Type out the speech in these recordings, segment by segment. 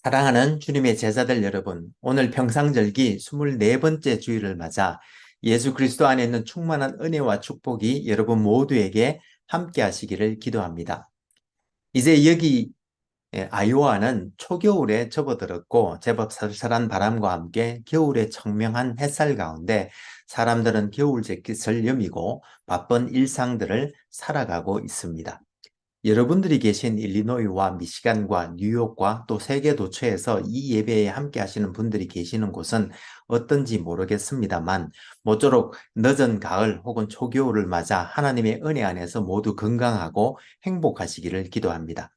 사랑하는 주님의 제자들 여러분, 오늘 평상절기 24번째 주일을 맞아 예수 그리스도 안에 있는 충만한 은혜와 축복이 여러분 모두에게 함께 하시기를 기도합니다. 이제 여기 아이오와는 초겨울에 접어들었고 제법 살살한 바람과 함께 겨울의 청명한 햇살 가운데 사람들은 겨울 재킷을 여미고 바쁜 일상들을 살아가고 있습니다. 여러분들이 계신 일리노이와 미시간과 뉴욕과 또 세계 도처에서 이 예배에 함께 하시는 분들이 계시는 곳은 어떤지 모르겠습니다만 모쪼록 늦은 가을 혹은 초겨울을 맞아 하나님의 은혜 안에서 모두 건강하고 행복하시기를 기도합니다.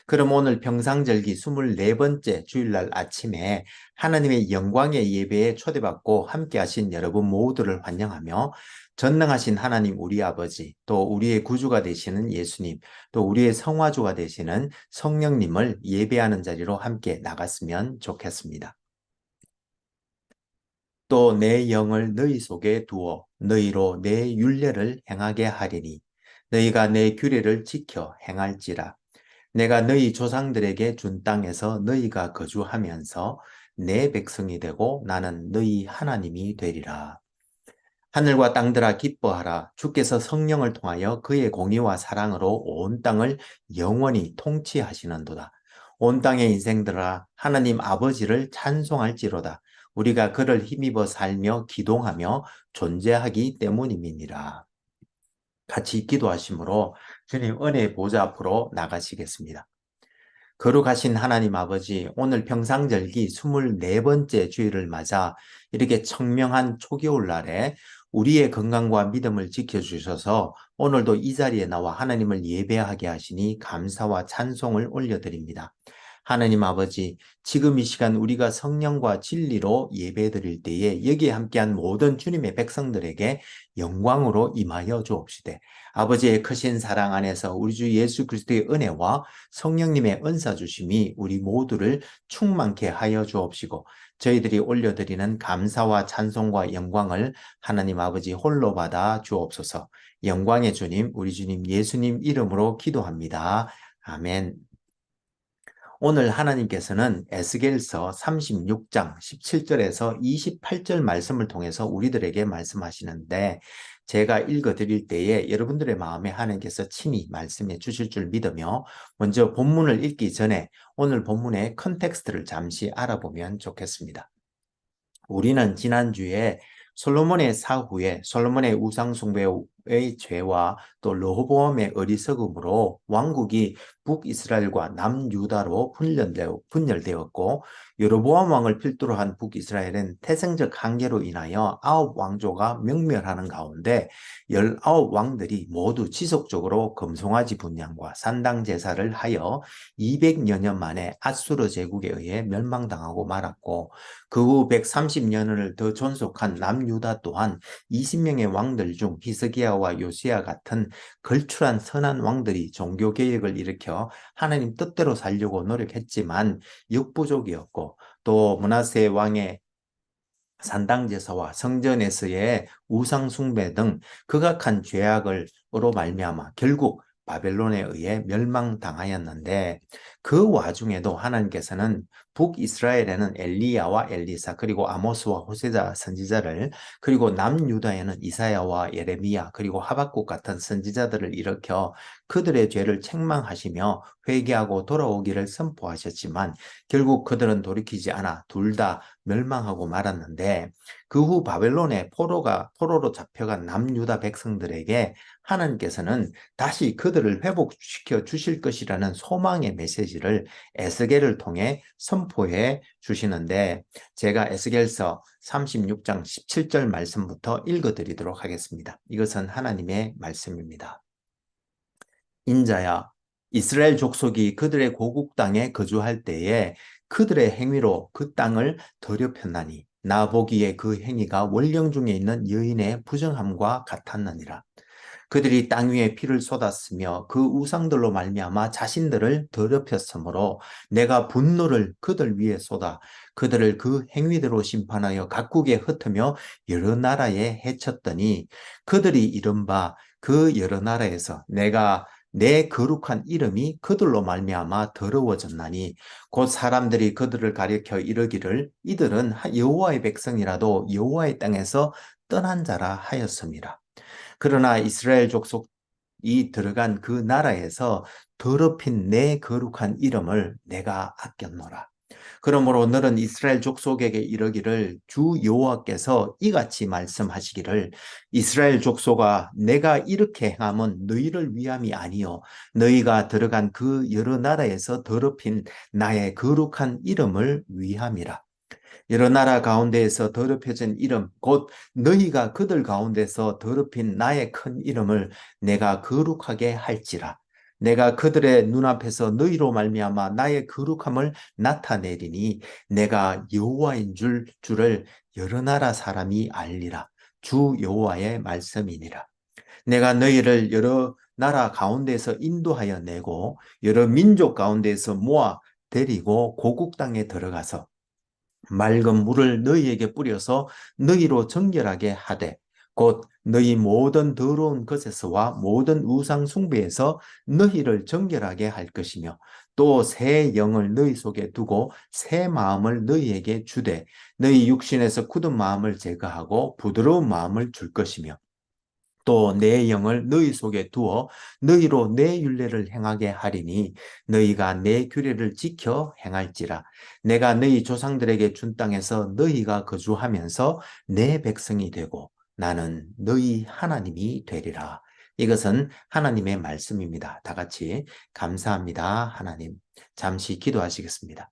그럼 오늘 평상절기 24번째 주일날 아침에 하나님의 영광의 예배에 초대받고 함께 하신 여러분 모두를 환영하며 전능하신 하나님 우리 아버지, 또 우리의 구주가 되시는 예수님, 또 우리의 성화주가 되시는 성령님을 예배하는 자리로 함께 나갔으면 좋겠습니다. 또 내 영을 너희 속에 두어 너희로 내 율례를 행하게 하리니 너희가 내 규례를 지켜 행할지라. 내가 너희 조상들에게 준 땅에서 너희가 거주하면서 내 백성이 되고 나는 너희 하나님이 되리라. 하늘과 땅들아 기뻐하라. 주께서 성령을 통하여 그의 공의와 사랑으로 온 땅을 영원히 통치하시는도다. 온 땅의 인생들아 하나님 아버지를 찬송할지로다. 우리가 그를 힘입어 살며 기동하며 존재하기 때문임이니라. 같이 기도하심으로 주님 은혜의 보좌 앞으로 나가시겠습니다. 거룩하신 하나님 아버지, 오늘 평상절기 24번째 주일을 맞아 이렇게 청명한 초겨울 날에 우리의 건강과 믿음을 지켜주셔서 오늘도 이 자리에 나와 하나님을 예배하게 하시니 감사와 찬송을 올려드립니다. 하나님 아버지, 지금 이 시간 우리가 성령과 진리로 예배드릴 때에 여기에 함께한 모든 주님의 백성들에게 영광으로 임하여 주옵시되 아버지의 크신 사랑 안에서 우리 주 예수 그리스도의 은혜와 성령님의 은사 주심이 우리 모두를 충만케 하여 주옵시고 저희들이 올려드리는 감사와 찬송과 영광을 하나님 아버지 홀로 받아 주옵소서. 영광의 주님, 우리 주님 예수님 이름으로 기도합니다. 아멘. 오늘 하나님께서는 에스겔서 36장 17절에서 28절 말씀을 통해서 우리들에게 말씀하시는데 제가 읽어드릴 때에 여러분들의 마음에 하나님께서 친히 말씀해 주실 줄 믿으며 먼저 본문을 읽기 전에 오늘 본문의 컨텍스트를 잠시 알아보면 좋겠습니다. 우리는 지난주에 솔로몬의 사후에 솔로몬의 우상숭배의 죄와 또 르호보암의 어리석음으로 왕국이 북이스라엘과 남유다로 분열되었고 여로보암 왕을 필두로 한 북이스라엘은 태생적 한계로 인하여 9왕조가 명멸하는 가운데 19왕들이 모두 지속적으로 금송아지 분향과 산당 제사를 하여 200여 년 만에 아수르 제국에 의해 멸망당하고 말았고 그 후 130년을 더 존속한 남유다 또한 20명의 왕들 중 히스기야와 요시야 같은 걸출한 선한 왕들이 종교개혁을 일으켜 하나님 뜻대로 살려고 노력했지만 역부족이었고 또 므낫세 왕의 산당제사와 성전에서의 우상숭배 등 극악한 죄악으로 말미암아 결국 바벨론에 의해 멸망당하였는데 그 와중에도 하나님께서는 북이스라엘에는 엘리야와 엘리사 그리고 아모스와 호세자 선지자를 그리고 남유다에는 이사야와 예레미야 그리고 하박국 같은 선지자들을 일으켜 그들의 죄를 책망하시며 회개하고 돌아오기를 선포하셨지만 결국 그들은 돌이키지 않아 둘 다 멸망하고 말았는데 그 후 바벨론의 포로로 잡혀간 남유다 백성들에게 하나님께서는 다시 그들을 회복시켜 주실 것이라는 소망의 메시지를 에스겔을 통해 선포해 주시는데 제가 에스겔서 36장 17절 말씀부터 읽어드리도록 하겠습니다. 이것은 하나님의 말씀입니다. 인자야, 이스라엘 족속이 그들의 고국 땅에 거주할 때에 그들의 행위로 그 땅을 더럽혔나니 나 보기에 그 행위가 원령 중에 있는 여인의 부정함과 같았느니라. 그들이 땅 위에 피를 쏟았으며 그 우상들로 말미암아 자신들을 더럽혔으므로 내가 분노를 그들 위에 쏟아 그들을 그 행위대로 심판하여 각국에 흩으며 여러 나라에 해쳤더니 그들이 이른바 그 여러 나라에서 내가 내 거룩한 이름이 그들로 말미암아 더러워졌나니 곧 사람들이 그들을 가리켜 이르기를 이들은 여호와의 백성이라도 여호와의 땅에서 떠난 자라 하였습니다. 그러나 이스라엘 족속이 들어간 그 나라에서 더럽힌 내 거룩한 이름을 내가 아꼈노라. 그러므로 너는 이스라엘 족속에게 이르기를 주 여호와께서 이같이 말씀하시기를 이스라엘 족속아 내가 이렇게 행함은 너희를 위함이 아니요 너희가 들어간 그 여러 나라에서 더럽힌 나의 거룩한 이름을 위함이라. 여러 나라 가운데에서 더럽혀진 이름 곧 너희가 그들 가운데서 더럽힌 나의 큰 이름을 내가 거룩하게 할지라. 내가 그들의 눈앞에서 너희로 말미암아 나의 거룩함을 나타내리니 내가 여호와인 줄을 여러 나라 사람이 알리라. 주 여호와의 말씀이니라. 내가 너희를 여러 나라 가운데서 인도하여 내고 여러 민족 가운데서 모아 데리고 고국 땅에 들어가서 맑은 물을 너희에게 뿌려서 너희로 정결하게 하되 곧 너희 모든 더러운 것에서와 모든 우상 숭배에서 너희를 정결하게 할 것이며 또 새 영을 너희 속에 두고 새 마음을 너희에게 주되 너희 육신에서 굳은 마음을 제거하고 부드러운 마음을 줄 것이며 또 내 영을 너희 속에 두어 너희로 내 율례를 행하게 하리니 너희가 내 규례를 지켜 행할지라. 내가 너희 조상들에게 준 땅에서 너희가 거주하면서 내 백성이 되고 나는 너희 하나님이 되리라. 이것은 하나님의 말씀입니다. 다 같이 감사합니다, 하나님. 잠시 기도하시겠습니다.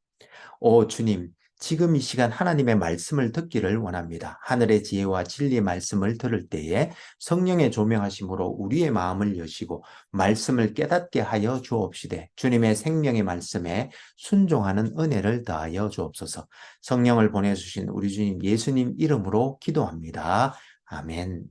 오 주님, 지금 이 시간 하나님의 말씀을 듣기를 원합니다. 하늘의 지혜와 진리의 말씀을 들을 때에 성령의 조명하심으로 우리의 마음을 여시고 말씀을 깨닫게 하여 주옵시되 주님의 생명의 말씀에 순종하는 은혜를 더하여 주옵소서. 성령을 보내주신 우리 주님 예수님 이름으로 기도합니다. 아멘.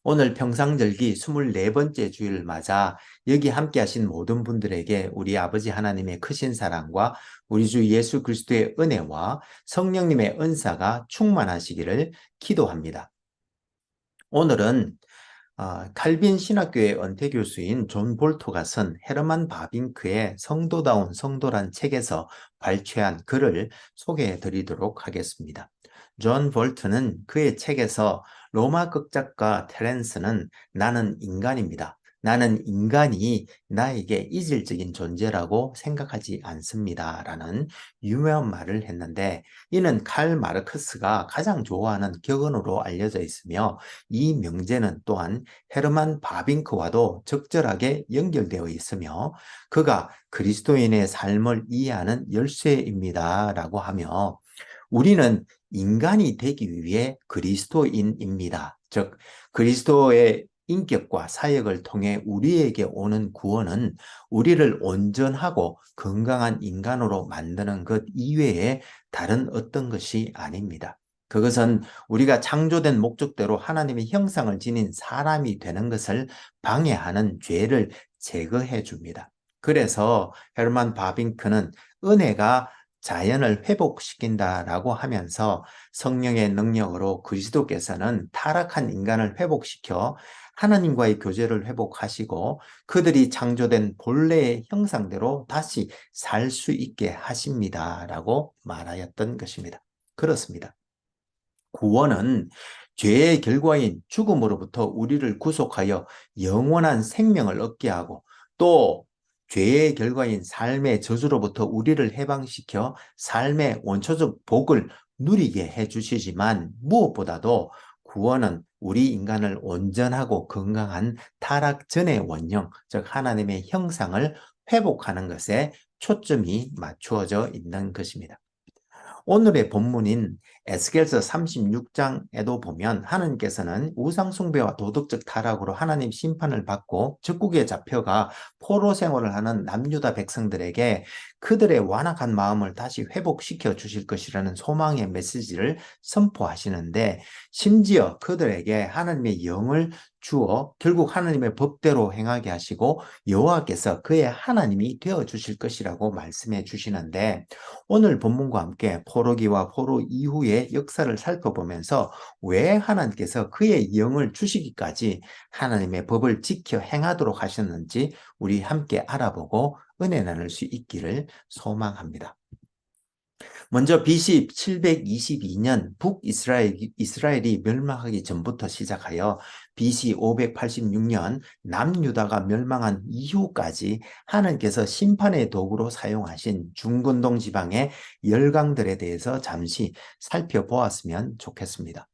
오늘 평상절기 24번째 주일을 맞아 여기 함께 하신 모든 분들에게 우리 아버지 하나님의 크신 사랑과 우리 주 예수 그리스도의 은혜와 성령님의 은사가 충만하시기를 기도합니다. 오늘은 칼빈 신학교의 은퇴 교수인 존 볼토가 쓴 헤르만 바빙크의 성도다운 성도란 책에서 발췌한 글을 소개해 드리도록 하겠습니다. 존 볼트는 그의 책에서 로마 극작가 테렌스는 나는 인간입니다. 나는 인간이 나에게 이질적인 존재라고 생각하지 않습니다. 라는 유명한 말을 했는데 이는 칼 마르크스가 가장 좋아하는 격언으로 알려져 있으며 이 명제는 또한 헤르만 바빙크와도 적절하게 연결되어 있으며 그가 그리스도인의 삶을 이해하는 열쇠입니다. 라고 하며 우리는 인간이 되기 위해 그리스도인입니다. 즉 그리스도의 인격과 사역을 통해 우리에게 오는 구원은 우리를 온전하고 건강한 인간으로 만드는 것 이외에 다른 어떤 것이 아닙니다. 그것은 우리가 창조된 목적대로 하나님의 형상을 지닌 사람이 되는 것을 방해하는 죄를 제거해 줍니다. 그래서 헤르만 바빙크는 은혜가 자연을 회복시킨다라고 하면서 성령의 능력으로 그리스도께서는 타락한 인간을 회복시켜 하나님과의 교제를 회복하시고 그들이 창조된 본래의 형상대로 다시 살 수 있게 하십니다라고 말하였던 것입니다. 그렇습니다. 구원은 죄의 결과인 죽음으로부터 우리를 구속하여 영원한 생명을 얻게 하고 또 죄의 결과인 삶의 저주로부터 우리를 해방시켜 삶의 원초적 복을 누리게 해주시지만 무엇보다도 구원은 우리 인간을 온전하고 건강한 타락 전의 원형, 즉 하나님의 형상을 회복하는 것에 초점이 맞추어져 있는 것입니다. 오늘의 본문인 에스겔서 36장에도 보면 하나님께서는 우상숭배와 도덕적 타락으로 하나님 심판을 받고 적국에 잡혀가 포로 생활을 하는 남유다 백성들에게 그들의 완악한 마음을 다시 회복시켜 주실 것이라는 소망의 메시지를 선포하시는데 심지어 그들에게 하나님의 영을 주어 결국 하나님의 법대로 행하게 하시고 여호와께서 그의 하나님이 되어 주실 것이라고 말씀해 주시는데 오늘 본문과 함께 포로기와 포로 이후에 이스라엘의 역사를 살펴보면서 왜 하나님께서 그의 영을 주시기까지 하나님의 법을 지켜 행하도록 하셨는지 우리 함께 알아보고 은혜 나눌 수 있기를 소망합니다. 먼저 BC 722년 북이스라엘이 멸망하기 전부터 시작하여 BC 586년 남유다가 멸망한 이후까지 하나님께서 심판의 도구로 사용하신 중근동 지방의 열강들에 대해서 잠시 살펴보았으면 좋겠습니다.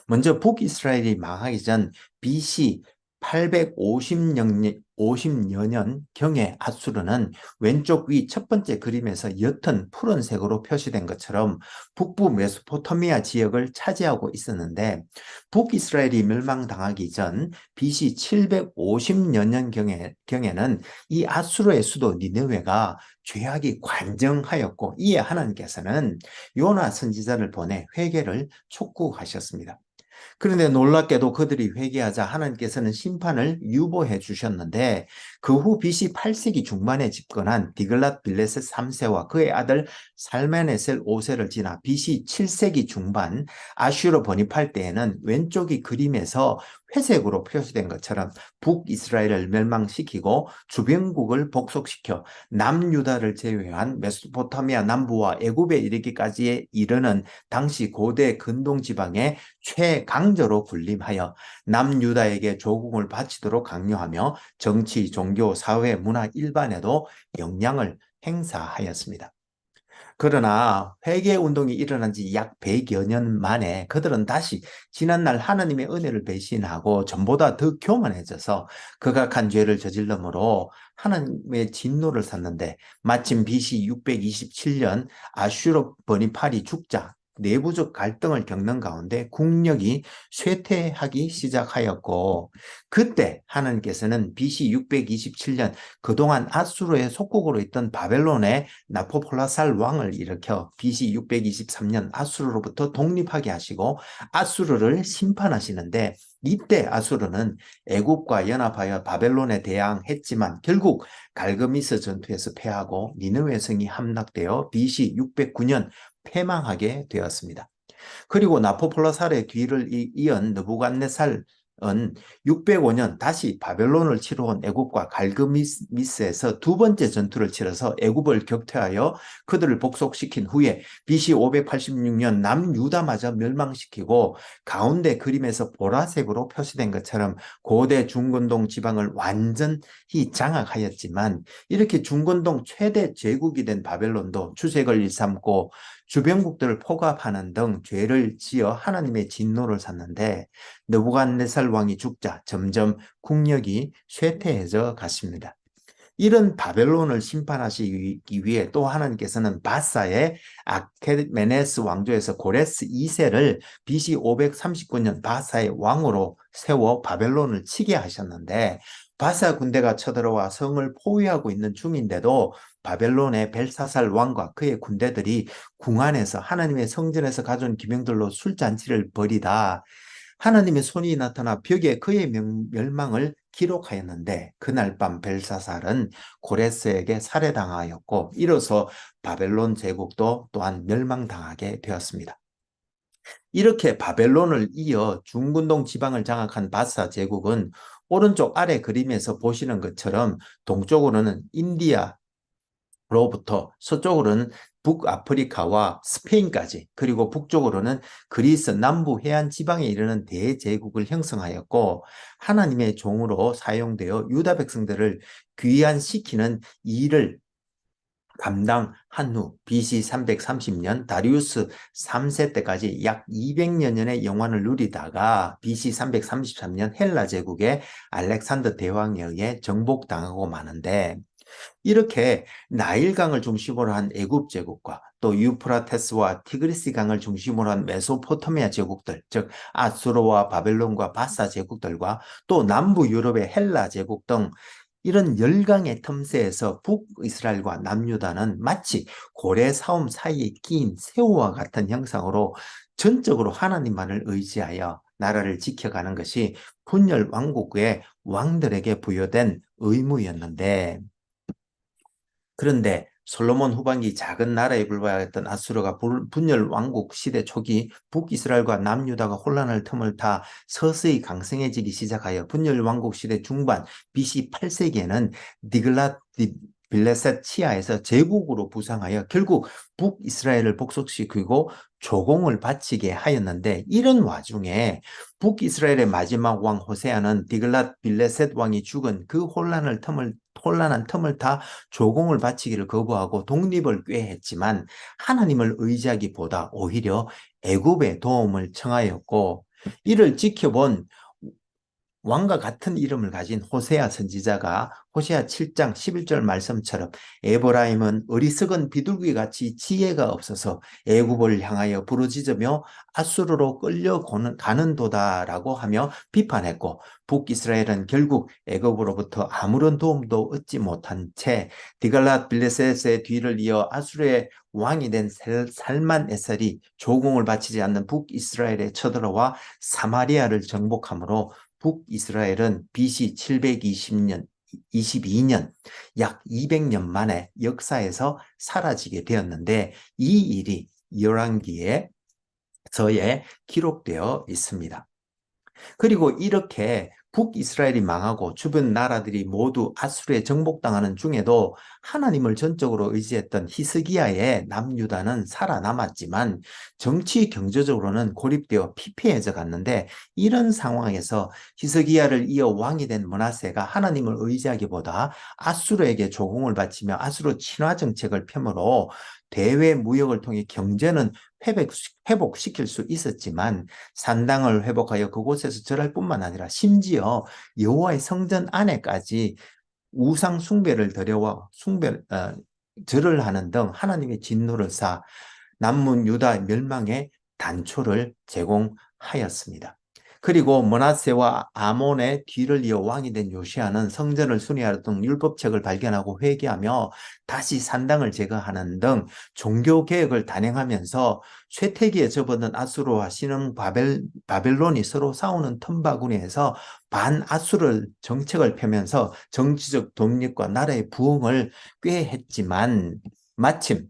먼저 북이스라엘이 망하기 전 BC 850여 년경에 아수르는 왼쪽 위 첫 번째 그림에서 옅은 푸른색으로 표시된 것처럼 북부 메소포타미아 지역을 차지하고 있었는데 북이스라엘이 멸망당하기 전 BC 750여 년경에는 이 아수르의 수도 니느웨가 죄악이 관정하였고 이에 하나님께서는 요나 선지자를 보내 회개를 촉구하셨습니다. 그런데 놀랍게도 그들이 회개하자 하나님께서는 심판을 유보해 주셨는데 그 후 BC 8세기 중반에 집권한 디글랏 빌레셋 3세와 그의 아들 살메네셀 5세를 지나 BC 7세기 중반 아슈르 번입할 때에는 왼쪽이 그림에서 회색으로 표시된 것처럼 북이스라엘을 멸망시키고 주변국을 복속시켜 남유다를 제외한 메소포타미아 남부와 애굽에 이르기까지에 이르는 당시 고대 근동 지방의 최강자로 군림하여 남유다에게 조공을 바치도록 강요하며 정치, 종교, 사회, 문화 일반에도 영향을 행사하였습니다. 그러나 회개운동이 일어난 지 약 100여 년 만에 그들은 다시 지난날 하나님의 은혜를 배신하고 전보다 더 교만해져서 극악한 죄를 저질러므로 하나님의 진노를 샀는데 마침 BC 627년 아슈르 번이팔이 죽자 내부적 갈등을 겪는 가운데 국력이 쇠퇴하기 시작하였고 그때 하나님께서는 BC 627년 그동안 아수르의 속국으로 있던 바벨론의 나포폴라살 왕을 일으켜 BC 623년 아수르로부터 독립하게 하시고 아수르를 심판하시는데 이때 아수르는 애굽과 연합하여 바벨론에 대항했지만 결국 갈그미스 전투에서 패하고 니느웨 성이 함락되어 BC 609년 패망하게 되었습니다. 그리고 나포폴라살의 뒤를 이은 느부갓네살은 605년 다시 바벨론을 치러 온 애굽과 갈그미스에서 두 번째 전투를 치러서 애굽을 격퇴하여 그들을 복속시킨 후에 BC 586년 남유다마저 멸망시키고 가운데 그림에서 보라색으로 표시된 것처럼 고대 중근동 지방을 완전히 장악하였지만 이렇게 중근동 최대 제국이 된 바벨론도 주색을 일삼고 주변국들을 포갑하는 등 죄를 지어 하나님의 진노를 샀는데 느부갓네살 왕이 죽자 점점 국력이 쇠퇴해져 갔습니다. 이런 바벨론을 심판하시기 위해 또 하나님께서는 바사의 아케메네스 왕조에서 고레스 2세를 BC 539년 바사의 왕으로 세워 바벨론을 치게 하셨는데 바사 군대가 쳐들어와 성을 포위하고 있는 중인데도 바벨론의 벨사살 왕과 그의 군대들이 궁 안에서 하나님의 성전에서 가져온 기명들로 술잔치를 벌이다 하나님의 손이 나타나 벽에 그의 멸망을 기록하였는데 그날 밤 벨사살은 고레스에게 살해당하였고 이로써 바벨론 제국도 또한 멸망당하게 되었습니다. 이렇게 바벨론을 이어 중근동 지방을 장악한 바사 제국은 오른쪽 아래 그림에서 보시는 것처럼 동쪽으로는 인디아 로부터 서쪽으로는 북아프리카와 스페인까지 그리고 북쪽으로는 그리스 남부 해안 지방에 이르는 대제국을 형성하였고 하나님의 종으로 사용되어 유다 백성들을 귀환시키는 일을 감당한 후 BC 330년 다리우스 3세 때까지 약 200여 년의 영원을 누리다가 BC 333년 헬라 제국의 알렉산더 대왕에 의해 정복당하고 마는데 이렇게 나일강을 중심으로 한 애굽 제국과 또 유프라테스와 티그리스 강을 중심으로 한 메소포타미아 제국들, 즉 아수르와 바벨론과 바사 제국들과 또 남부 유럽의 헬라 제국 등 이런 열강의 틈새에서 북이스라엘과 남유다는 마치 고래 사움 사이에 끼인 새우와 같은 형상으로 전적으로 하나님만을 의지하여 나라를 지켜가는 것이 분열 왕국의 왕들에게 부여된 의무였는데 그런데 솔로몬 후반기 작은 나라에 불과했던 아수르가 분열 왕국 시대 초기 북이스라엘과 남유다가 혼란을 틈을 타 서서히 강성해지기 시작하여 분열 왕국 시대 중반 BC 8세기에는 디글랏 빌레셋 치하에서 제국으로 부상하여 결국 북이스라엘을 복속시키고 조공을 바치게 하였는데, 이런 와중에 북이스라엘의 마지막 왕 호세아는 디글랏 빌레셋 왕이 죽은 그 혼란한 틈을 타 조공을 바치기를 거부하고 독립을 꾀했지만 하나님을 의지하기보다 오히려 애굽의 도움을 청하였고, 이를 지켜본 왕과 같은 이름을 가진 호세아 선지자가 호세아 7장 11절 말씀처럼 에브라임은 어리석은 비둘기같이 지혜가 없어서 애굽을 향하여 부르짖으며 아수르로 끌려가는 도다라고 하며 비판했고, 북이스라엘은 결국 애굽으로부터 아무런 도움도 얻지 못한 채 디갈랏 빌레셋의 뒤를 이어 아수르의 왕이 된 살만 에셀이 조공을 바치지 않는 북이스라엘에 쳐들어와 사마리아를 정복하므로 북이스라엘은 BC 720년, 22년, 약 200년 만에 역사에서 사라지게 되었는데, 이 일이 열왕기에 기록되어 있습니다. 그리고 이렇게 북이스라엘이 망하고 주변 나라들이 모두 아수르에 정복당하는 중에도 하나님을 전적으로 의지했던 히스기야의 남유다는 살아남았지만 정치 경제적으로는 고립되어 피폐해져 갔는데, 이런 상황에서 히스기야를 이어 왕이 된 므낫세가 하나님을 의지하기보다 아수르에게 조공을 바치며 아수르 친화 정책을 펴므로 대외 무역을 통해 경제는 회복시킬 수 있었지만 산당을 회복하여 그곳에서 절할 뿐만 아니라 심지어 여호와의 성전 안에까지 우상 숭배를 드려와 절을 하는 등 하나님의 진노를 사 남문 유다 멸망의 단초를 제공하였습니다. 그리고 므낫세와 아몬의 뒤를 이어 왕이 된 요시아는 성전을 순회하던 율법책을 발견하고 회개하며 다시 산당을 제거하는 등 종교개혁을 단행하면서 쇠퇴기에 접어든 아수르와 신흥 바벨론이 서로 싸우는 틈바구니에서 반아수르 정책을 펴면서 정치적 독립과 나라의 부흥을 꾀했지만, 마침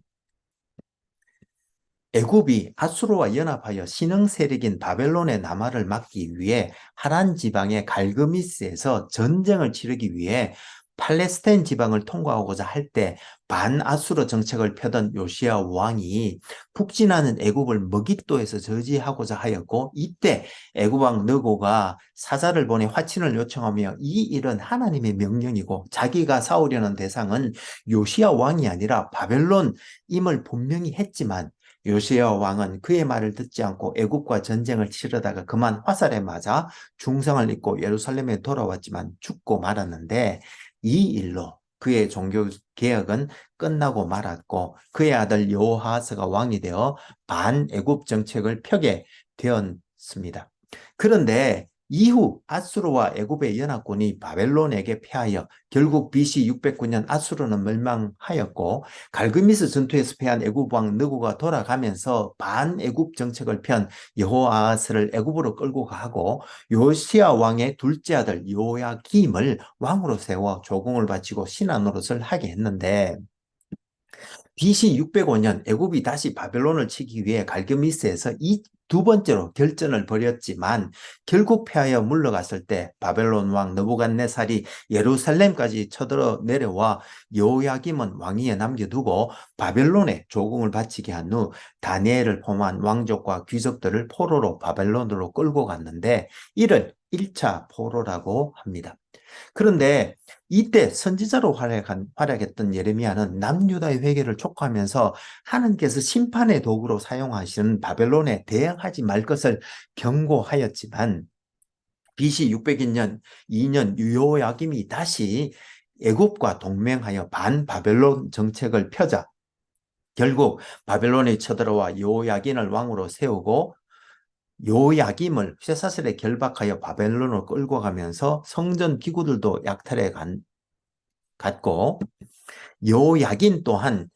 애굽이 아수르와 연합하여 신흥 세력인 바벨론의 남하를 막기 위해 하란 지방의 갈그미스에서 전쟁을 치르기 위해 팔레스타인 지방을 통과하고자 할 때 반아수르 정책을 펴던 요시야 왕이 북진하는 애굽을 머깃도에서 저지하고자 하였고, 이때 애굽 왕 느고가 사자를 보내 화친을 요청하며 이 일은 하나님의 명령이고 자기가 싸우려는 대상은 요시야 왕이 아니라 바벨론임을 분명히 했지만, 요시야 왕은 그의 말을 듣지 않고 애굽과 전쟁을 치르다가 그만 화살에 맞아 중상을 입고 예루살렘에 돌아왔지만 죽고 말았는데, 이 일로 그의 종교 개혁은 끝나고 말았고 그의 아들 여호아하스가 왕이 되어 반애굽 정책을 펴게 되었습니다. 그런데 이후 아수르와 애굽의 연합군이 바벨론에게 패하여 결국 BC 609년 아수르는 멸망하였고, 갈그미스 전투에서 패한 애굽 왕 느고가 돌아가면서 반애굽 정책을 편 여호아하스를 애굽으로 끌고 가고 요시야 왕의 둘째 아들 요야김을 왕으로 세워 조공을 바치고 신하 노릇을 하게 했는데, BC 605년 애굽이 다시 바벨론을 치기 위해 갈그미스에서 이 두 번째로 결전을 벌였지만 결국 패하여 물러갔을 때 바벨론 왕 느부갓네살이 예루살렘까지 쳐들어 내려와 여호야김은 왕위에 남겨두고 바벨론에 조공을 바치게 한 후 다니엘을 포함한 왕족과 귀족들을 포로로 바벨론으로 끌고 갔는데, 이를 1차 포로라고 합니다. 그런데 이때 선지자로 활약했던 예레미야는 남유다의 회개를 촉구하면서 하나님께서 심판의 도구로 사용하시는 바벨론에 대항하지 말 것을 경고하였지만, BC 602년 2년 여호야김이 다시 애굽과 동맹하여 반바벨론 정책을 펴자 결국 바벨론이 쳐들어와 여호야긴을 왕으로 세우고 요야김을 쇠사슬에 결박하여 바벨론으로 끌고 가면서 성전 기구들도 약탈해 갔고, 요야긴 또한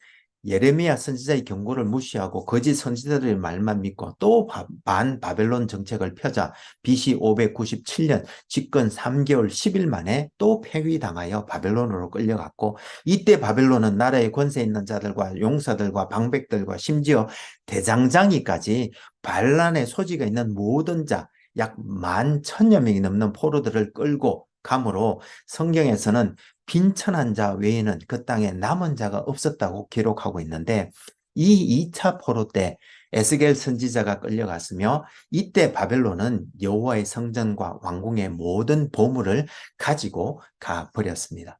예레미야 선지자의 경고를 무시하고 거짓 선지자들의 말만 믿고 또 반바벨론 정책을 펴자 BC 597년 집권 3개월 10일 만에 또 폐위당하여 바벨론으로 끌려갔고, 이때 바벨론은 나라의 권세 있는 자들과 용사들과 방백들과 심지어 대장장이까지 반란의 소지가 있는 모든 자 약 11,000여 명이 넘는 포로들을 끌고 가므로 성경에서는 빈천한 자 외에는 그 땅에 남은 자가 없었다고 기록하고 있는데, 이 2차 포로 때 에스겔 선지자가 끌려갔으며, 이때 바벨론은 여호와의 성전과 왕궁의 모든 보물을 가지고 가버렸습니다.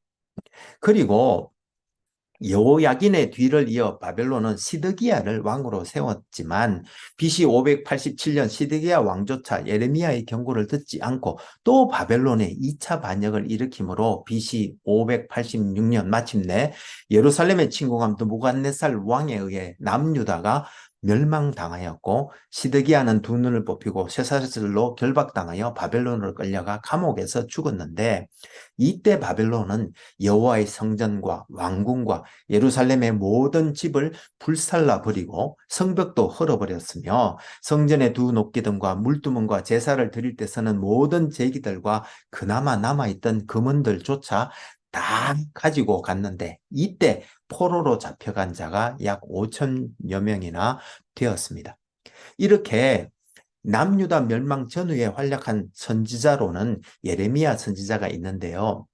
그리고 여호야긴의 뒤를 이어 바벨론은 시드기야를 왕으로 세웠지만 BC 587년 시드기야 왕조차 예레미야의 경고를 듣지 않고 또 바벨론의 2차 반역을 일으키므로 BC 586년 마침내 예루살렘에 침공한 느부갓네살 왕에 의해 남유다가 멸망당하였고, 시드기야는 두 눈을 뽑히고 쇠사슬로 결박당하여 바벨론으로 끌려가 감옥에서 죽었는데, 이때 바벨론은 여호와의 성전과 왕궁과 예루살렘의 모든 집을 불살라 버리고 성벽도 헐어버렸으며, 성전의 두 녹기둥과 물두멍과 제사를 드릴 때 쓰는 모든 제기들과 그나마 남아있던 금은들조차 다 가지고 갔는데, 이때 포로로 잡혀간 자가 약 5천여 명이나 되었습니다. 이렇게 남유다 멸망 전후에 활약한 선지자로는 예레미야 선지자가 있는데요.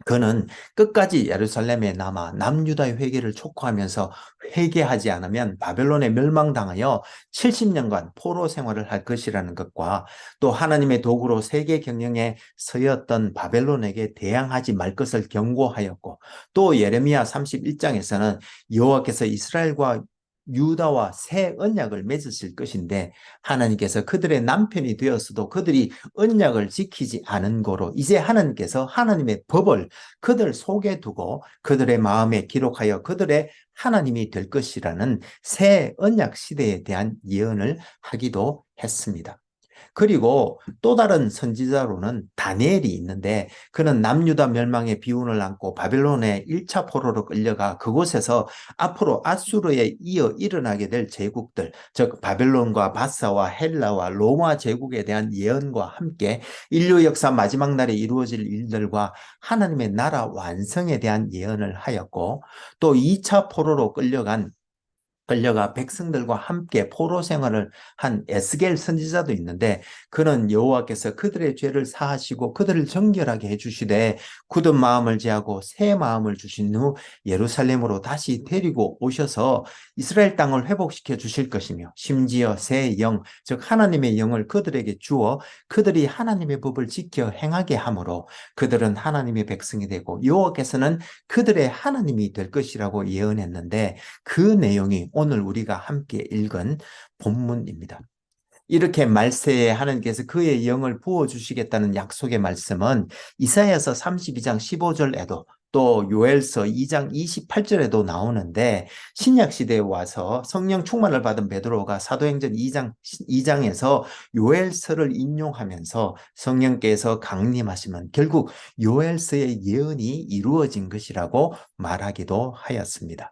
그는 끝까지 예루살렘에 남아 남유다의 회개를 촉구하면서 회개하지 않으면 바벨론에 멸망당하여 70년간 포로 생활을 할 것이라는 것과, 또 하나님의 도구로 세계 경영에 서였던 바벨론에게 대항하지 말 것을 경고하였고, 또 예레미야 31장에서는 여호와께서 이스라엘과 유다와 새 언약을 맺으실 것인데, 하나님께서 그들의 남편이 되었어도 그들이 언약을 지키지 않은 거로 이제 하나님께서 하나님의 법을 그들 속에 두고 그들의 마음에 기록하여 그들의 하나님이 될 것이라는 새 언약 시대에 대한 예언을 하기도 했습니다. 그리고 또 다른 선지자로는 다니엘이 있는데, 그는 남유다 멸망의 비운을 안고 바벨론의 1차 포로로 끌려가 그곳에서 앞으로 아수르에 이어 일어나게 될 제국들, 즉 바벨론과 바사와 헬라와 로마 제국에 대한 예언과 함께 인류 역사 마지막 날에 이루어질 일들과 하나님의 나라 완성에 대한 예언을 하였고, 또 2차 포로로 끌려가 백성들과 함께 포로 생활을 한 에스겔 선지자도 있는데, 그는 여호와께서 그들의 죄를 사하시고 그들을 정결하게 해주시되 굳은 마음을 제하고 새 마음을 주신 후 예루살렘으로 다시 데리고 오셔서 이스라엘 땅을 회복시켜 주실 것이며, 심지어 새 영, 즉 하나님의 영을 그들에게 주어 그들이 하나님의 법을 지켜 행하게 하므로 그들은 하나님의 백성이 되고 여호와께서는 그들의 하나님이 될 것이라고 예언했는데, 그 내용이 오늘 우리가 함께 읽은 본문입니다. 이렇게 말세에 하나님께서 그의 영을 부어주시겠다는 약속의 말씀은 이사야서 32장 15절에도 또 요엘서 2장 28절에도 나오는데, 신약시대에 와서 성령 충만을 받은 베드로가 사도행전 2장에서 요엘서를 인용하면서 성령께서 강림하시면 결국 요엘서의 예언이 이루어진 것이라고 말하기도 하였습니다.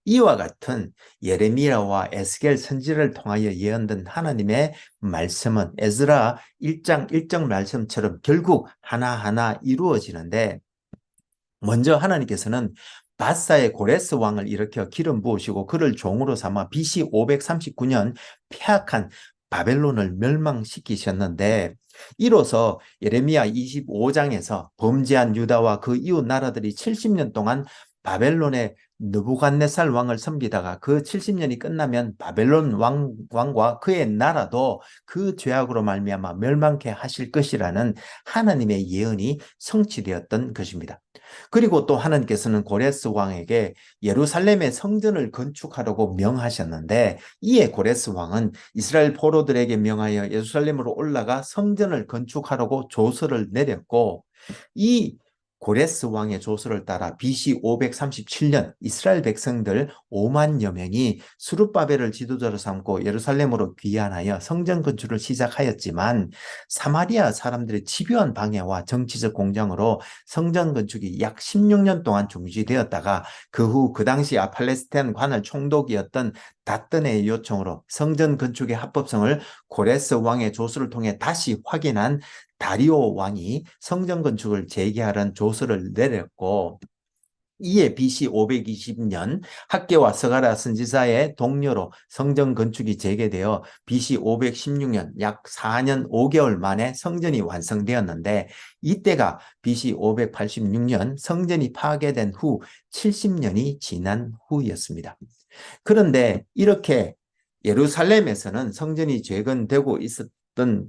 이와 같은 예레미야와 에스겔 선지를 통하여 예언된 하나님의 말씀은 에스라 1장 1절 말씀처럼 결국 하나하나 이루어지는데, 먼저 하나님께서는 바사의 고레스 왕을 일으켜 기름 부으시고 그를 종으로 삼아 BC 539년 폐악한 바벨론을 멸망시키셨는데, 이로써 예레미야 25장에서 범죄한 유다와 그 이웃 나라들이 70년 동안 바벨론의 느부갓네살 왕을 섬기다가 그 70년이 끝나면 바벨론 왕과 그의 나라도 그 죄악으로 말미암아 멸망케 하실 것이라는 하나님의 예언이 성취되었던 것입니다. 그리고 또 하나님께서는 고레스 왕에게 예루살렘의 성전을 건축하라고 명하셨는데, 이에 고레스 왕은 이스라엘 포로들에게 명하여 예루살렘으로 올라가 성전을 건축하라고 조서를 내렸고, 이 고레스 왕의 조서를 따라 BC 537년 이스라엘 백성들 5만여 명이 스룹바벨을 지도자로 삼고 예루살렘으로 귀환하여 성전 건축을 시작하였지만 사마리아 사람들의 집요한 방해와 정치적 공장으로 성전 건축이 약 16년 동안 중지되었다가 그 후 그 당시 팔레스타인 관할 총독이었던 다뜬의 요청으로 성전 건축의 합법성을 고레스 왕의 조서를 통해 다시 확인한 다리오 왕이 성전 건축을 재개하라는 조서를 내렸고, 이에 BC 520년 학개와 스가랴 선지자의 동료로 성전 건축이 재개되어 BC 516년 약 4년 5개월 만에 성전이 완성되었는데, 이때가 BC 586년 성전이 파괴된 후 70년이 지난 후였습니다. 그런데 이렇게 예루살렘에서는 성전이 재건되고 있었던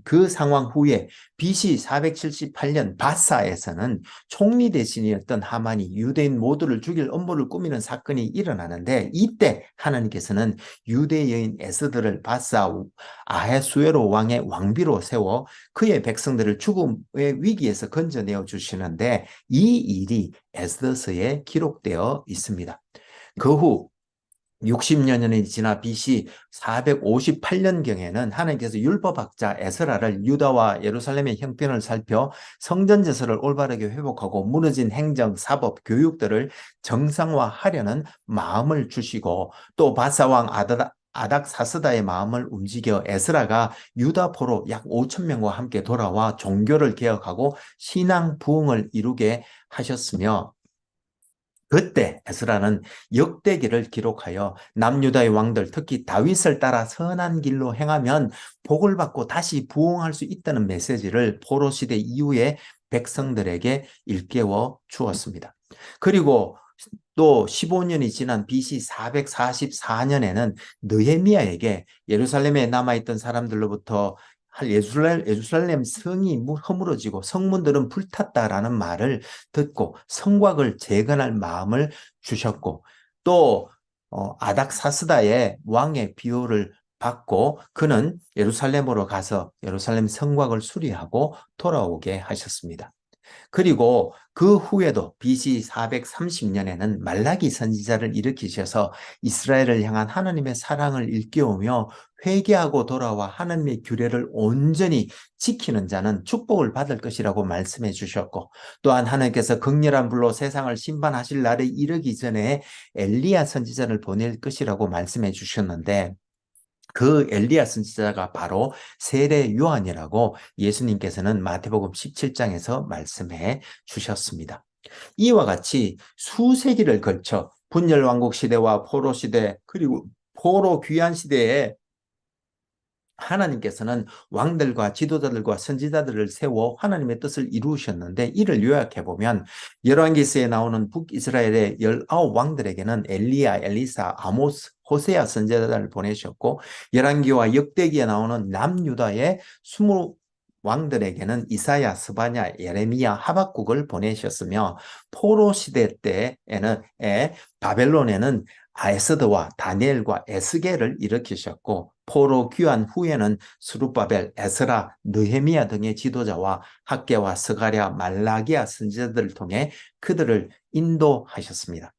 그 상황 후에 BC 478년 바사에서는 총리 대신이었던 하만이 유대인 모두를 죽일 음모를 꾸미는 사건이 일어나는데, 이때 하나님께서는 유대 여인 에스더를 바사 아헤수에로 왕의 왕비로 세워 그의 백성들을 죽음의 위기에서 건져내어 주시는데, 이 일이 에스더서에 기록되어 있습니다. 그 후 60여 년이 지나 BC 458년경에는 하나님께서 율법학자 에스라를 유다와 예루살렘의 형편을 살펴 성전 제사를 올바르게 회복하고 무너진 행정, 사법, 교육들을 정상화하려는 마음을 주시고, 또 바사왕 아닥사스다의 마음을 움직여 에스라가 유다포로 약 5천 명과 함께 돌아와 종교를 개혁하고 신앙 부흥을 이루게 하셨으며, 그때 에스라는 역대기를 기록하여 남유다의 왕들, 특히 다윗을 따라 선한 길로 행하면 복을 받고 다시 부흥할 수 있다는 메시지를 포로 시대 이후에 백성들에게 일깨워 주었습니다. 그리고 또 15년이 지난 BC 444년에는 느헤미야에게 예루살렘에 남아있던 사람들로부터 예루살렘 성이 허물어지고 성문들은 불탔다라는 말을 듣고 성곽을 재건할 마음을 주셨고, 또 아닥사스다의 왕의 비호를 받고 그는 예루살렘으로 가서 예루살렘 성곽을 수리하고 돌아오게 하셨습니다. 그리고 그 후에도 BC 430년에는 말라기 선지자를 일으키셔서 이스라엘을 향한 하나님의 사랑을 일깨우며 회개하고 돌아와 하나님의 규례를 온전히 지키는 자는 축복을 받을 것이라고 말씀해 주셨고, 또한 하나님께서 극렬한 불로 세상을 심판하실 날에 이르기 전에 엘리야 선지자를 보낼 것이라고 말씀해 주셨는데, 그 엘리야 선지자가 바로 세례 요한이라고 예수님께서는 마태복음 17장에서 말씀해 주셨습니다. 이와 같이 수세기를 걸쳐 분열왕국 시대와 포로 시대, 그리고 포로 귀환 시대에 하나님께서는 왕들과 지도자들과 선지자들을 세워 하나님의 뜻을 이루셨는데, 이를 요약해 보면 열왕기서에 나오는 북이스라엘의 19왕들에게는 엘리야, 엘리사, 아모스, 호세아 선지자를 보내셨고, 열왕기와 역대기에 나오는 남유다의 20왕들에게는 이사야, 스바냐, 예레미야, 하박국을 보내셨으며, 포로 시대 때에는 바벨론에는 에스더와 다니엘과 에스겔을 일으키셨고, 포로 귀환 후에는 스룹바벨, 에스라, 느헤미야 등의 지도자와 학개와 스가랴, 말라기야 선지자들을 통해 그들을 인도하셨습니다.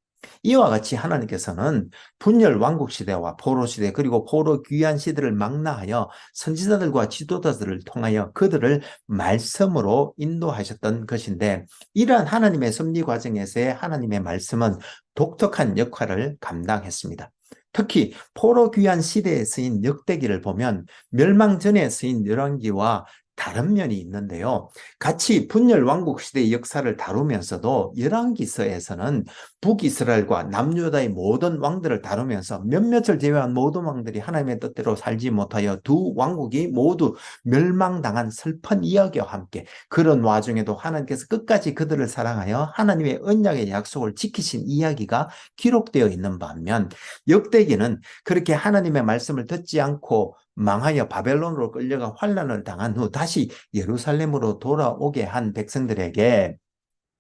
이와 같이 하나님께서는 분열 왕국 시대와 포로 시대, 그리고 포로 귀환 시대를 망라하여 선지자들과 지도자들을 통하여 그들을 말씀으로 인도하셨던 것인데, 이러한 하나님의 섭리 과정에서의 하나님의 말씀은 독특한 역할을 감당했습니다. 특히 포로 귀환 시대에 쓰인 역대기를 보면 멸망 전에 쓰인 열왕기와 다른 면이 있는데요. 같이 분열 왕국 시대의 역사를 다루면서도 열왕기서에서는 북이스라엘과 남유다의 모든 왕들을 다루면서 몇몇을 제외한 모든 왕들이 하나님의 뜻대로 살지 못하여 두 왕국이 모두 멸망당한 슬픈 이야기와 함께, 그런 와중에도 하나님께서 끝까지 그들을 사랑하여 하나님의 언약의 약속을 지키신 이야기가 기록되어 있는 반면, 역대기는 그렇게 하나님의 말씀을 듣지 않고 망하여 바벨론으로 끌려가 환난을 당한 후 다시 예루살렘으로 돌아오게 한 백성들에게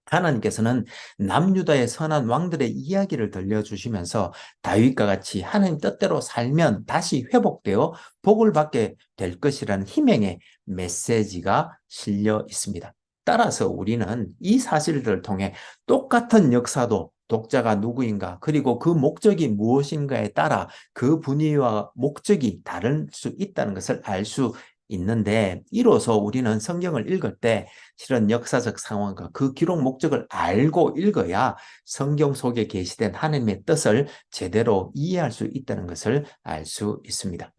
하나님께서는 남유다의 선한 왕들의 이야기를 들려주시면서 다윗과 같이 하나님 뜻대로 살면 다시 회복되어 복을 받게 될 것이라는 희망의 메시지가 실려 있습니다. 따라서 우리는 이 사실들을 통해 똑같은 역사도 독자가 누구인가, 그리고 그 목적이 무엇인가에 따라 그 분위기와 목적이 다를 수 있다는 것을 알 수 있는데, 이로써 우리는 성경을 읽을 때 실은 역사적 상황과 그 기록 목적을 알고 읽어야 성경 속에 게시된 하나님의 뜻을 제대로 이해할 수 있다는 것을 알 수 있습니다.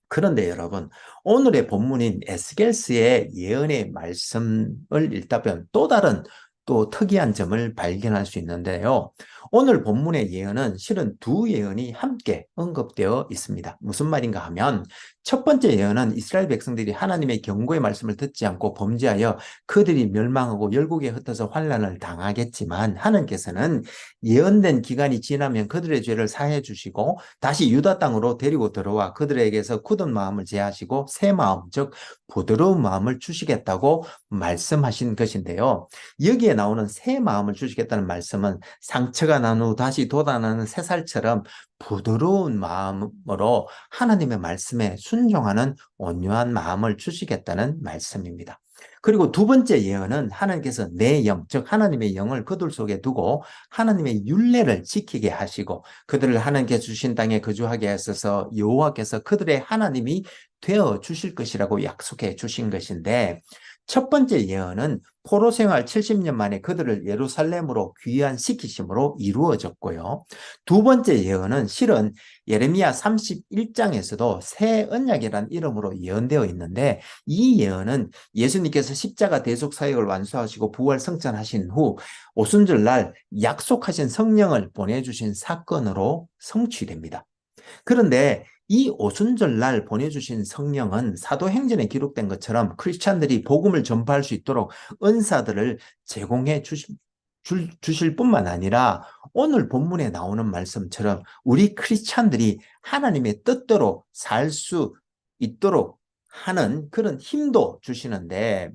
그런데 여러분, 오늘의 본문인 에스겔스의 예언의 말씀을 읽다 보면 또 다른 또 특이한 점을 발견할 수 있는데요. 오늘 본문의 예언은 실은 두 예언이 함께 언급되어 있습니다. 무슨 말인가 하면, 첫 번째 예언은 이스라엘 백성들이 하나님의 경고의 말씀을 듣지 않고 범죄하여 그들이 멸망하고 열국에 흩어져 환난을 당하겠지만, 하나님께서는 예언된 기간이 지나면 그들의 죄를 사해 주시고 다시 유다 땅으로 데리고 들어와 그들에게서 굳은 마음을 제하시고 새 마음, 즉 부드러운 마음을 주시겠다고 말씀하신 것인데요. 여기에 나오는 새 마음을 주시겠다는 말씀은 상처가 난 후 다시 돋아나는 새살처럼 부드러운 마음으로 하나님의 말씀에 순종하는 온유한 마음을 주시겠다는 말씀입니다. 그리고 두 번째 예언은 하나님께서 내 영, 즉 하나님의 영을 그들 속에 두고 하나님의 율례를 지키게 하시고 그들을 하나님께 주신 땅에 거주하게 하셔서 여호와께서 그들의 하나님이 되어 주실 것이라고 약속해 주신 것인데, 첫 번째 예언은 포로 생활 70년 만에 그들을 예루살렘으로 귀환시키심으로 이루어졌고요. 두 번째 예언은 실은 예레미야 31장에서도 새 언약이라는 이름으로 예언되어 있는데, 이 예언은 예수님께서 십자가 대속 사역을 완수하시고 부활 승천하신 후 오순절날 약속하신 성령을 보내주신 사건으로 성취됩니다. 그런데 이 오순절날 보내주신 성령은 사도행전에 기록된 것처럼 크리스찬들이 복음을 전파할 수 있도록 은사들을 제공해 주실 뿐만 아니라, 오늘 본문에 나오는 말씀처럼 우리 크리스찬들이 하나님의 뜻대로 살 수 있도록 하는 그런 힘도 주시는데,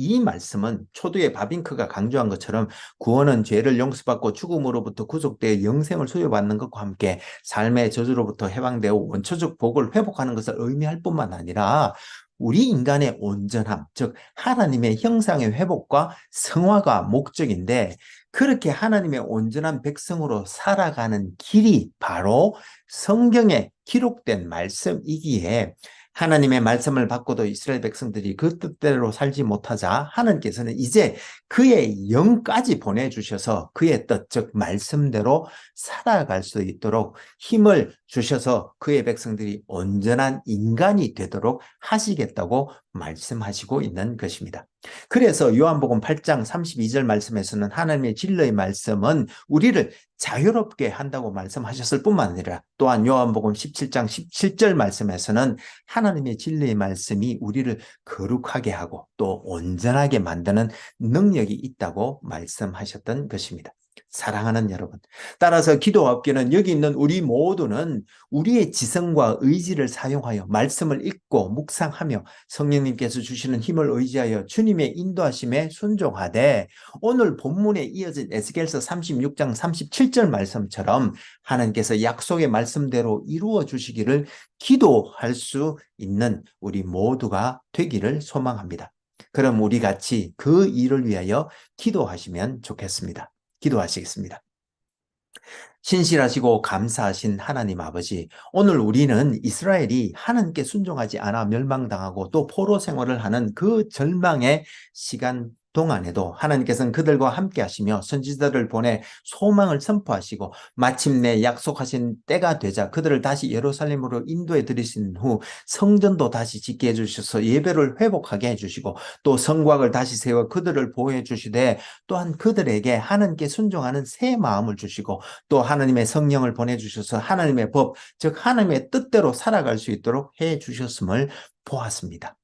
이 말씀은 초두의 바빙크가 강조한 것처럼 구원은 죄를 용서받고 죽음으로부터 구속되어 영생을 소유받는 것과 함께 삶의 저주로부터 해방되어 원초적 복을 회복하는 것을 의미할 뿐만 아니라 우리 인간의 온전함, 즉 하나님의 형상의 회복과 성화가 목적인데, 그렇게 하나님의 온전한 백성으로 살아가는 길이 바로 성경에 기록된 말씀이기에, 하나님의 말씀을 받고도 이스라엘 백성들이 그 뜻대로 살지 못하자 하나님께서는 이제 그의 영까지 보내주셔서 그의 뜻, 즉 말씀대로 살아갈 수 있도록 힘을 주셔서 그의 백성들이 온전한 인간이 되도록 하시겠다고 말씀하시고 있는 것입니다. 그래서 요한복음 8장 32절 말씀에서는 하나님의 진리의 말씀은 우리를 자유롭게 한다고 말씀하셨을 뿐만 아니라, 또한 요한복음 17장 17절 말씀에서는 하나님의 진리의 말씀이 우리를 거룩하게 하고 또 온전하게 만드는 능력이 있다고 말씀하셨던 것입니다. 사랑하는 여러분, 따라서 기도업계는 여기 있는 우리 모두는 우리의 지성과 의지를 사용하여 말씀을 읽고 묵상하며 성령님께서 주시는 힘을 의지하여 주님의 인도하심에 순종하되, 오늘 본문에 이어진 에스겔서 36장 37절 말씀처럼 하나님께서 약속의 말씀대로 이루어 주시기를 기도할 수 있는 우리 모두가 되기를 소망합니다. 그럼 우리 같이 그 일을 위하여 기도하시면 좋겠습니다. 기도하시겠습니다. 신실하시고 감사하신 하나님 아버지, 오늘 우리는 이스라엘이 하나님께 순종하지 않아 멸망당하고 또 포로 생활을 하는 그 절망의 시간 동안에도 하나님께서는 그들과 함께 하시며 선지자들을 보내 소망을 선포하시고 마침내 약속하신 때가 되자 그들을 다시 예루살렘으로 인도해 들이신 후 성전도 다시 짓게 해주셔서 예배를 회복하게 해주시고 또 성곽을 다시 세워 그들을 보호해 주시되, 또한 그들에게 하나님께 순종하는 새 마음을 주시고 또 하나님의 성령을 보내주셔서 하나님의 법, 즉 하나님의 뜻대로 살아갈 수 있도록 해주셨음을 보았습니다.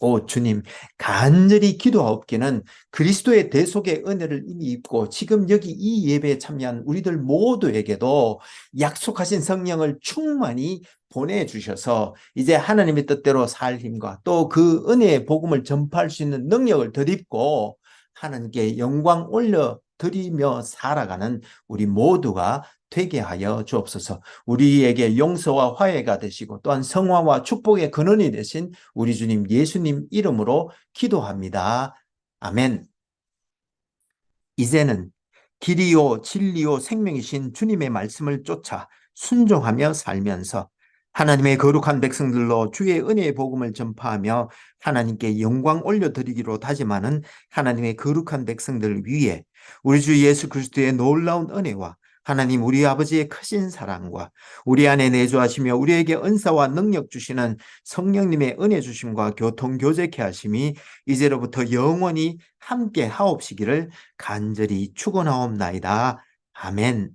오 주님, 간절히 기도하옵기는 그리스도의 대속의 은혜를 이미 입고 지금 여기 이 예배에 참여한 우리들 모두에게도 약속하신 성령을 충만히 보내주셔서 이제 하나님의 뜻대로 살 힘과 또 그 은혜의 복음을 전파할 수 있는 능력을 덧입고 하나님께 영광 올려드리며 살아가는 우리 모두가 되게 하여 주옵소서. 우리에게 용서와 화해가 되시고 또한 성화와 축복의 근원이 되신 우리 주님 예수님 이름으로 기도합니다. 아멘. 이제는 길이요, 진리요, 생명이신 주님의 말씀을 쫓아 순종하며 살면서 하나님의 거룩한 백성들로 주의 은혜의 복음을 전파하며 하나님께 영광 올려드리기로 다짐하는 하나님의 거룩한 백성들 위에 우리 주 예수 그리스도의 놀라운 은혜와 하나님 우리 아버지의 크신 사랑과 우리 안에 내주하시며 우리에게 은사와 능력 주시는 성령님의 은혜 주심과 교통 교제케 하심이 이제로부터 영원히 함께 하옵시기를 간절히 축원하옵나이다. 아멘.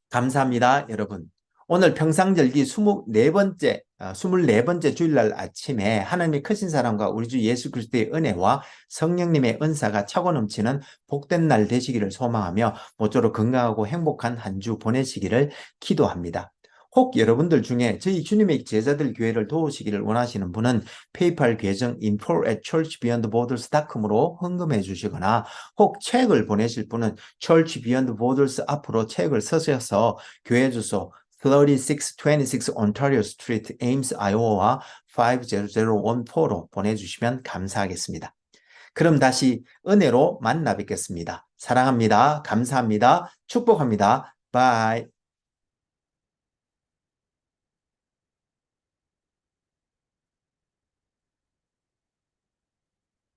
감사합니다, 여러분. 오늘 평상절기 24번째 주일날 아침에 하나님의 크신 사랑과 우리 주 예수 그리스도의 은혜와 성령님의 은사가 차고 넘치는 복된 날 되시기를 소망하며 모쪼록 건강하고 행복한 한 주 보내시기를 기도합니다. 혹 여러분들 중에 저희 주님의 제자들 교회를 도우시기를 원하시는 분은 페이팔 계정 info@churchbeyondborders.com으로 헌금해 주시거나 혹 책을 보내실 분은 Church Beyond Borders 앞으로 책을 쓰셔서 교회 주소 3626 Ontario Street, Ames, Iowa 50014로 보내주시면 감사하겠습니다. 그럼 다시 은혜로 만나 뵙겠습니다. 사랑합니다. 감사합니다. 축복합니다. 바이.